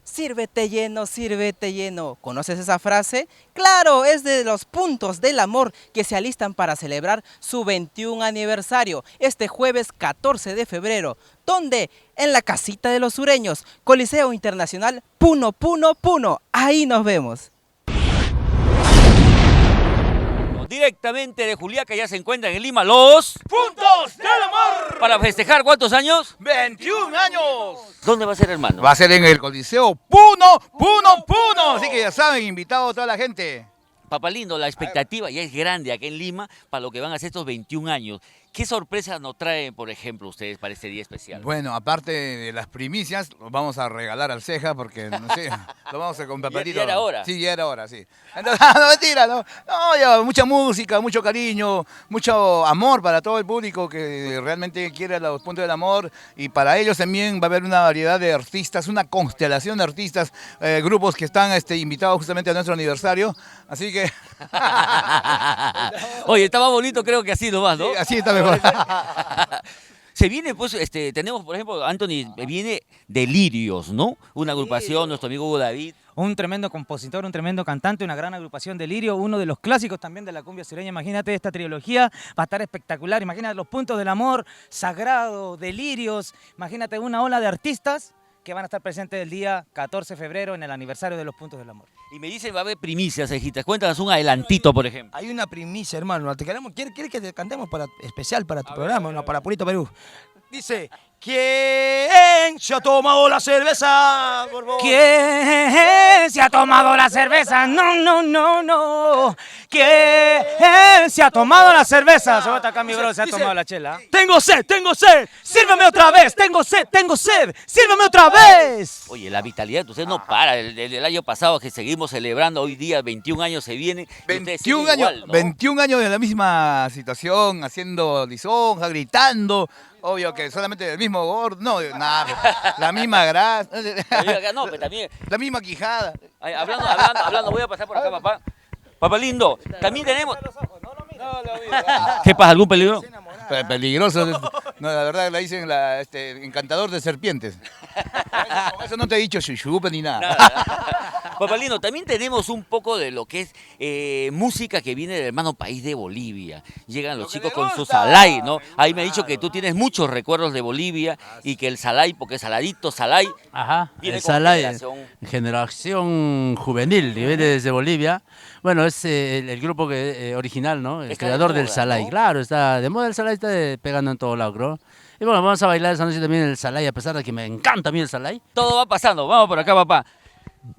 Sírvete lleno, sírvete lleno. ¿Conoces esa frase? Claro, es de los puntos del amor que se alistan para celebrar su 21 aniversario este jueves 14 de febrero. ¿Dónde? En la casita de los sureños, Coliseo Internacional Puno Puno Puno. Ahí nos vemos. Directamente de Juliaca ya se encuentran en Lima los ¡Puntos del amor! para festejar ¿cuántos años? 21 años. ¿Dónde va a ser, hermano? Va a ser en el Coliseo Puno Puno Puno. Así que ya saben, invitado a toda la gente. Papá Lindo, la expectativa ya es grande acá en Lima para lo que van a ser estos 21 años. ¿Qué sorpresas nos traen, por ejemplo, ustedes para este día especial? Bueno, aparte de las primicias, los vamos a regalar al Ceja porque, no sé, lo vamos a hacer con papelito. ¿Ya era hora? Sí, ya era hora, sí. Entonces, no, mentira, no. No, ya, mucha música, mucho cariño, mucho amor para todo el público que realmente quiere los puntos del amor. Y para ellos también va a haber una variedad de artistas, una constelación de artistas, grupos que están invitados justamente a nuestro aniversario. Así que... Oye, está más bonito creo que así nomás, ¿no? Sí, así está mejor. Se viene, pues, tenemos, por ejemplo, Anthony, viene Delirios, ¿no? Una agrupación, nuestro amigo Hugo David. Un tremendo compositor, un tremendo cantante, una gran agrupación Delirio, uno de los clásicos también de la cumbia sureña. Imagínate esta trilogía, va a estar espectacular. Imagínate los puntos del amor, Sagrado, Delirios. Imagínate una ola de artistas que van a estar presentes el día 14 de febrero en el aniversario de los puntos del amor. Y me dicen va a haber primicias, hijitas. Cuéntanos un adelantito, por ejemplo. Hay una primicia, hermano. ¿Quieres que te cantemos especial para tu programa? No, para Purito Perú. Dice, ¿quién se ha tomado la cerveza? Por favor? ¿Quién se ha tomado la cerveza? No, no, no, no. ¿Quién se ha tomado la cerveza? Se bota acá mi bro, se ha tomado la chela. Tengo sed, tengo sed. Sírveme otra vez. Tengo sed, tengo sed. Sírveme otra vez. Oye, la vitalidad de ustedes no para. El año pasado que seguimos celebrando, hoy día 21 años se viene. 21 años, igual, ¿no? 21 años de la misma situación, haciendo lisonja, gritando. Obvio que solamente el mismo gordo, no, nada, la misma grasa, No, pero también, la misma quijada. hablando, voy a pasar por acá, papá. Papá lindo, también tenemos... ¿Qué pasa? ¿Algún peligro? Peligroso, no, la verdad la dicen encantador de serpientes. Con eso no te he dicho chuchupe ni nada. Papá lindo, también tenemos un poco de lo que es música que viene del hermano país de Bolivia. Llegan los chicos con su salay, ¿no? Ahí me ha dicho que tú tienes muchos recuerdos de Bolivia y que el salay, porque saladito, salay, Ajá, viene el con Salay, generación juvenil, que viene desde Bolivia. Bueno, es el grupo original, ¿no? El Está creador de del moda, Salay. ¿no? Claro, está de moda el Salay, está pegando en todo lado, creo. Y bueno, vamos a bailar esa noche también el Salay, a pesar de que me encanta a mí el Salay. Todo va pasando, vamos por acá, papá.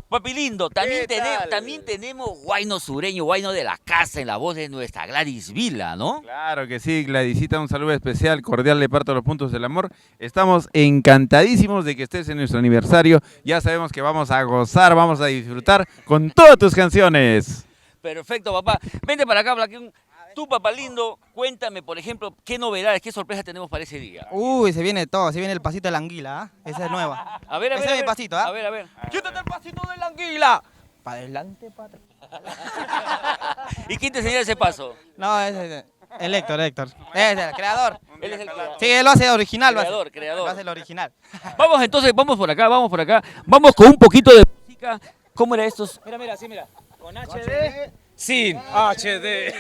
Papi lindo, ¿Qué tal? también tenemos guayno sureño, guayno de la casa en la voz de nuestra Gladys Vila, ¿no? Claro que sí, Gladysita, un saludo especial, cordial de parte de los puntos del amor. Estamos encantadísimos de que estés en nuestro aniversario. Ya sabemos que vamos a gozar, vamos a disfrutar con todas tus canciones. Perfecto, papá. Vente para acá, Blaquín. Tú, papá lindo, cuéntame, por ejemplo, qué novedades, qué sorpresas tenemos para ese día. Uy, se viene todo, se viene el pasito de la anguila, ¿ah? Esa es nueva. A ver, Ese es mi pasito, ¿ah? A ver. Quítate el pasito de la anguila. Para adelante, para atrás. ¿Y quién te enseñó ese paso? No, es el Héctor. Es el creador. Él es el creador. Sí, él lo hace original. Creador. Lo hace el original. Vamos entonces, vamos por acá. Vamos con un poquito de música. ¿Cómo era estos? Mira, así mira. Con HD, sin HD.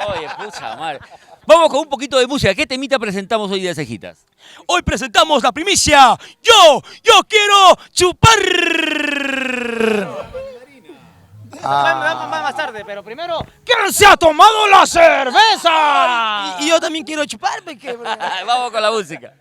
Oye, pucha madre. Vamos con un poquito de música. ¿Qué temita presentamos hoy día, cejitas? Hoy presentamos la primicia. Yo quiero chupar. Más tarde, pero primero... ¿Quién se ha tomado la cerveza? Y yo también quiero chupar, peque. Vamos con la música.